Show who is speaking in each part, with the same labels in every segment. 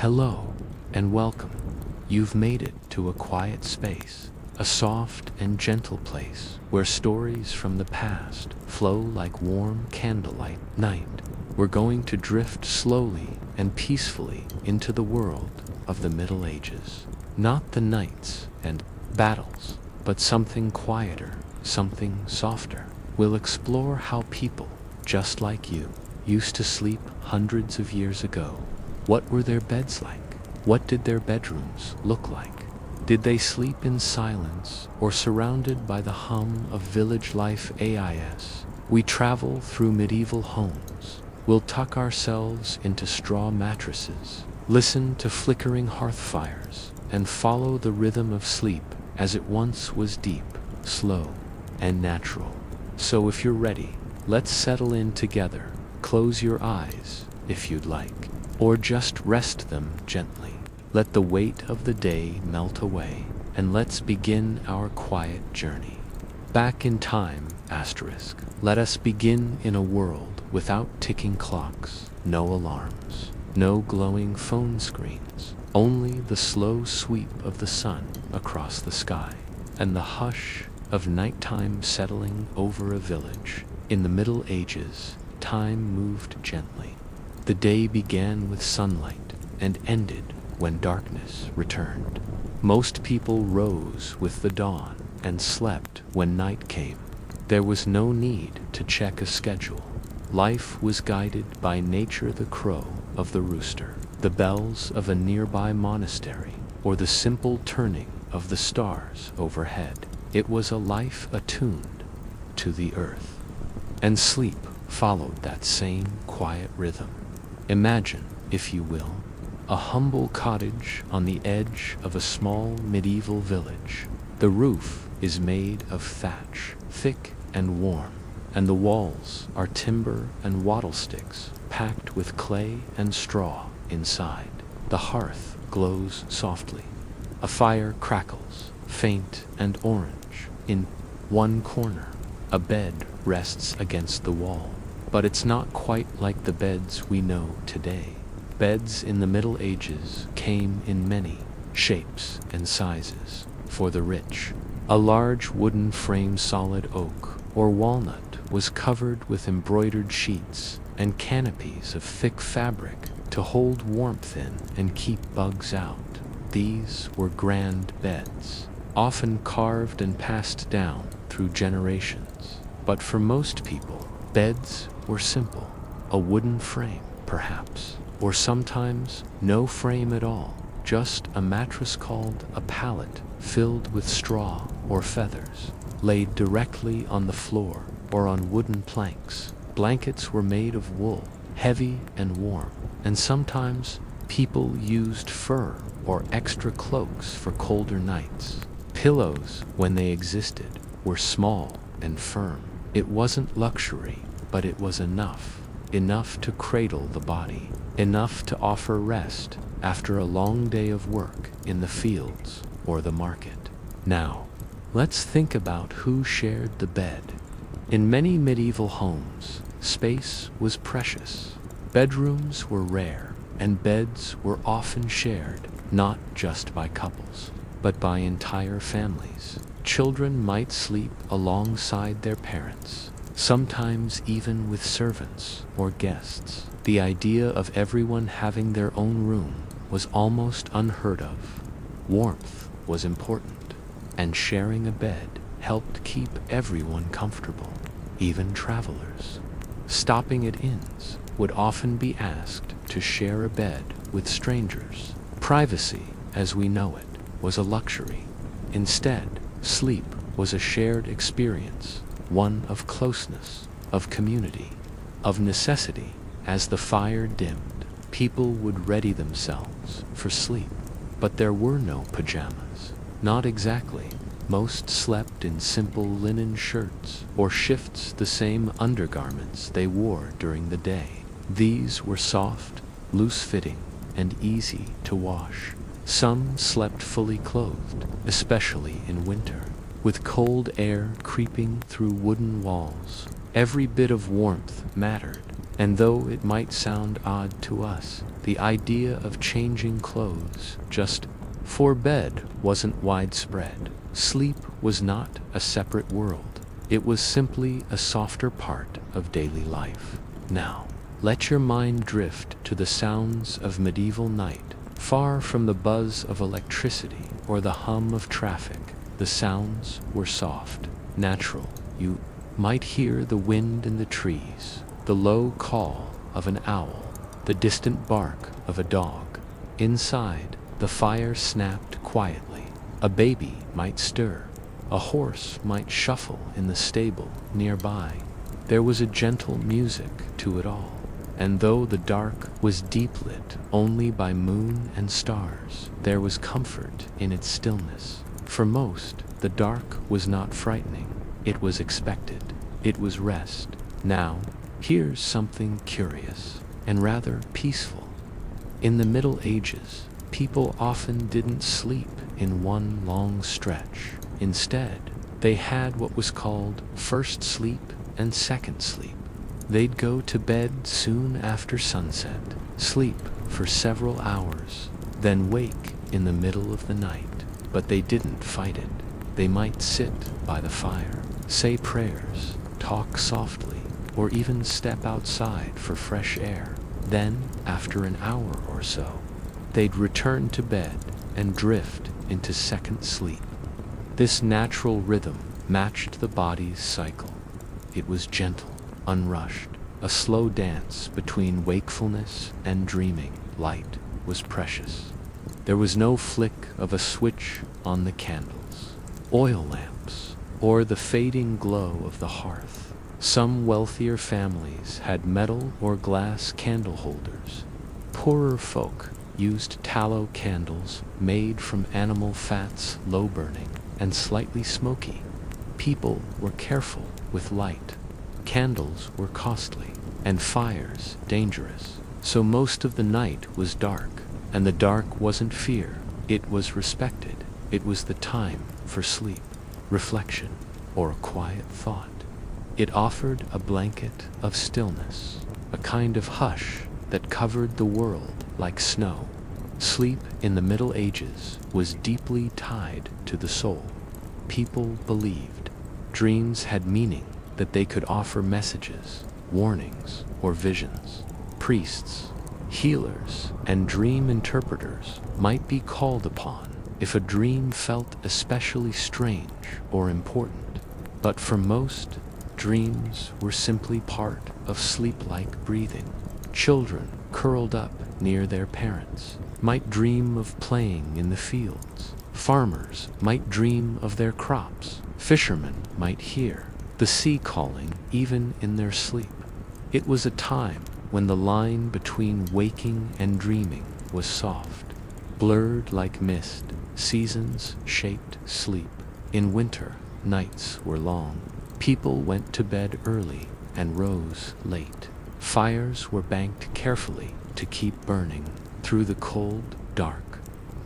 Speaker 1: Hello, and welcome. You've made it to a quiet space, a soft and gentle place where stories from the past flow like warm candlelight night. We're going to drift slowly and peacefully into the world of the Middle Ages. Not the knights and battles, but something quieter, something softer. We'll explore how people, just like you, used to sleep hundreds of years ago. What were their beds like? What did their bedrooms look like? Did they sleep in silence or surrounded by the hum of village life AIS? We travel through medieval homes. We'll tuck ourselves into straw mattresses, listen to flickering hearth fires, and follow the rhythm of sleep as it once was deep, slow, and natural. So if you're ready, let's settle in together. Close your eyes, if you'd like, or just rest them gently. Let the weight of the day melt away, and let's begin our quiet journey. Back in time, asterisk. Let us begin in a world without ticking clocks, no alarms, no glowing phone screens, only the slow sweep of the sun across the sky, and the hush of nighttime settling over a village. In the Middle Ages, time moved gently. The day began with sunlight and ended when darkness returned. Most people rose with the dawn and slept when night came. There was no need to check a schedule. Life was guided by nature, the crow of the rooster, the bells of a nearby monastery, or the simple turning of the stars overhead. It was a life attuned to the earth. And sleep followed that same quiet rhythm. Imagine, if you will, a humble cottage on the edge of a small medieval village. The roof is made of thatch, thick and warm, and the walls are timber and wattle sticks packed with clay and straw inside. The hearth glows softly. A fire crackles, faint and orange, in one corner. A bed rests against the wall, but it's not quite like the beds we know today. Beds in the Middle Ages came in many shapes and sizes. For the rich, a large wooden frame, solid oak or walnut, was covered with embroidered sheets and canopies of thick fabric to hold warmth in and keep bugs out. These were grand beds, often carved and passed down through generations. But for most people, beds were simple. A wooden frame, perhaps, or sometimes no frame at all, just a mattress called a pallet filled with straw or feathers, laid directly on the floor or on wooden planks. Blankets were made of wool, heavy and warm, and sometimes people used fur or extra cloaks for colder nights. Pillows, when they existed, were small and firm. It wasn't luxury, but it was enough to cradle the body, enough to offer rest after a long day of work in the fields or the market. Now, let's think about who shared the bed. In many medieval homes, space was precious. Bedrooms were rare, and beds were often shared, not just by couples, but by entire families. Children might sleep alongside their parents, sometimes even with servants or guests. The idea of everyone having their own room was almost unheard of. Warmth was important, and sharing a bed helped keep everyone comfortable, even travelers. Stopping at inns would often be asked to share a bed with strangers. Privacy, as we know it, was a luxury. Instead, sleep was a shared experience, one of closeness, of community, of necessity. As the fire dimmed, people would ready themselves for sleep. But there were no pajamas. Not exactly. Most slept in simple linen shirts or shifts, the same undergarments they wore during the day. These were soft, loose-fitting, and easy to wash. Some slept fully clothed, especially in winter, with cold air creeping through wooden walls. Every bit of warmth mattered, and though it might sound odd to us, the idea of changing clothes just for bed wasn't widespread. Sleep was not a separate world. It was simply a softer part of daily life. Now, let your mind drift to the sounds of medieval night. Far from the buzz of electricity or the hum of traffic, the sounds were soft, natural. You might hear the wind in the trees, the low call of an owl, the distant bark of a dog. Inside, the fire snapped quietly. A baby might stir. A horse might shuffle in the stable nearby. There was a gentle music to it all. And though the dark was deep lit only by moon and stars, there was comfort in its stillness. For most, the dark was not frightening. It was expected. It was rest. Now, here's something curious and rather peaceful. In the Middle Ages, people often didn't sleep in one long stretch. Instead, they had what was called first sleep and second sleep. They'd go to bed soon after sunset, sleep for several hours, then wake in the middle of the night. But they didn't fight it. They might sit by the fire, say prayers, talk softly, or even step outside for fresh air. Then, after an hour or so, they'd return to bed and drift into second sleep. This natural rhythm matched the body's cycle. It was gentle, unrushed, a slow dance between wakefulness and dreaming. Light was precious. There was no flick of a switch on the candles, oil lamps, or the fading glow of the hearth. Some wealthier families had metal or glass candle holders. Poorer folk used tallow candles made from animal fats, low burning and slightly smoky. People were careful with light. Candles were costly, and fires dangerous. So most of the night was dark, and the dark wasn't fear. It was respected. It was the time for sleep, reflection, or a quiet thought. It offered a blanket of stillness, a kind of hush that covered the world like snow. Sleep in the Middle Ages was deeply tied to the soul. People believed dreams had meaning, that they could offer messages, warnings, or visions. Priests, healers, and dream interpreters might be called upon if a dream felt especially strange or important. But for most, dreams were simply part of sleep-like breathing. Children curled up near their parents might dream of playing in the fields. Farmers might dream of their crops. Fishermen might hear the sea calling even in their sleep. It was a time when the line between waking and dreaming was soft, blurred like mist. Seasons shaped sleep. In winter, nights were long. People went to bed early and rose late. Fires were banked carefully to keep burning through the cold, dark.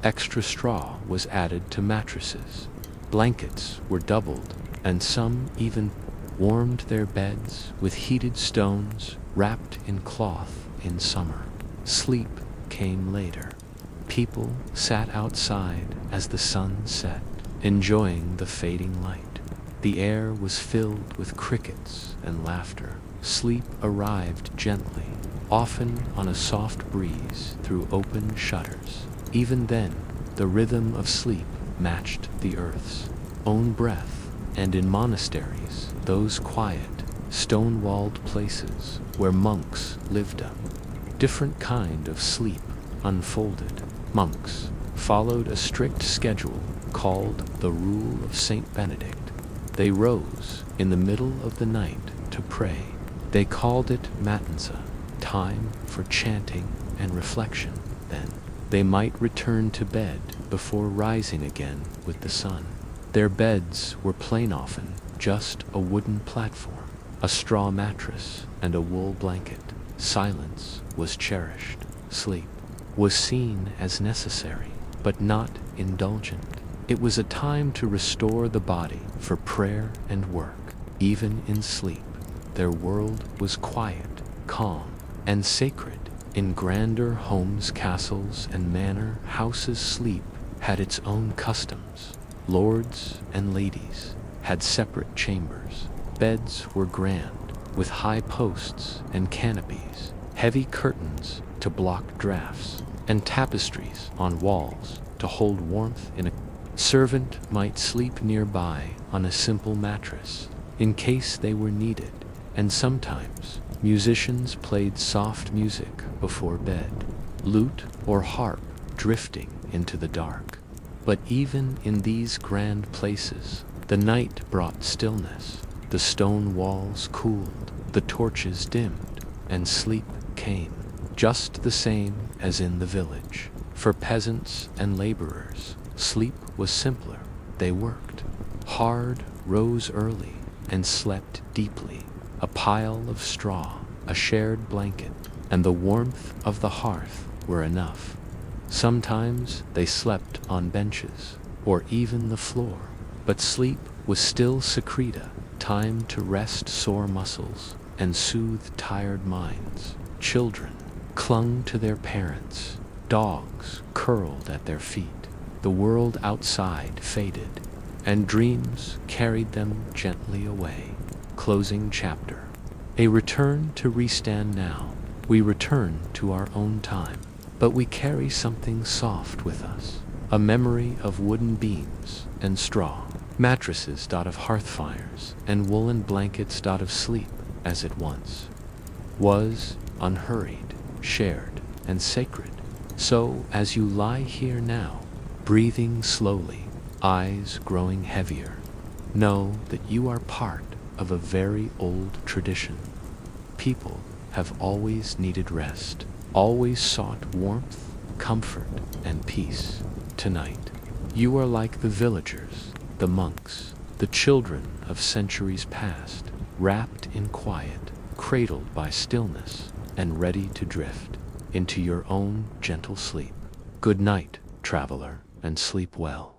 Speaker 1: Extra straw was added to mattresses. Blankets were doubled, and some even warmed their beds with heated stones wrapped in cloth in summer. Sleep came later. People sat outside as the sun set, enjoying the fading light. The air was filled with crickets and laughter. Sleep arrived gently, often on a soft breeze through open shutters. Even then, the rhythm of sleep matched the earth's own breath, and in monasteries, those quiet, stone-walled places where monks lived, a different kind of sleep unfolded. Monks followed a strict schedule called the Rule of Saint Benedict. They rose in the middle of the night to pray. They called it matanza, time for chanting and reflection. Then they might return to bed before rising again with the sun. Their beds were plain often, just a wooden platform, a straw mattress, and a wool blanket. Silence was cherished. Sleep was seen as necessary, but not indulgent. It was a time to restore the body for prayer and work. Even in sleep, their world was quiet, calm, and sacred. In grander homes, castles, and manor houses, sleep had its own customs. Lords and ladies had separate chambers. Beds were grand, with high posts and canopies, heavy curtains to block drafts, and tapestries on walls to hold warmth. In a servant might sleep nearby on a simple mattress, in case they were needed, and sometimes musicians played soft music before bed, lute or harp drifting into the dark. But even in these grand places, the night brought stillness. The stone walls cooled, the torches dimmed, and sleep came, just the same as in the village. For peasants and laborers, sleep was simpler. They worked hard, rose early, and slept deeply. A pile of straw, a shared blanket, and the warmth of the hearth were enough. Sometimes they slept on benches, or even the floor, but sleep was still secreta, time to rest sore muscles and soothe tired minds. Children clung to their parents, dogs curled at their feet. The world outside faded, and dreams carried them gently away. Closing chapter. A return to restand now. We return to our own time, but we carry something soft with us, a memory of wooden beams and straw, mattresses of hearth fires, and woolen blankets of sleep as it once was, unhurried, shared, and sacred. So as you lie here now, breathing slowly, eyes growing heavier, know that you are part of a very old tradition. People have always needed rest, always sought warmth, comfort, and peace. Tonight, you are like the villagers, the monks, the children of centuries past, wrapped in quiet, cradled by stillness, and ready to drift into your own gentle sleep. Good night, traveler, and sleep well.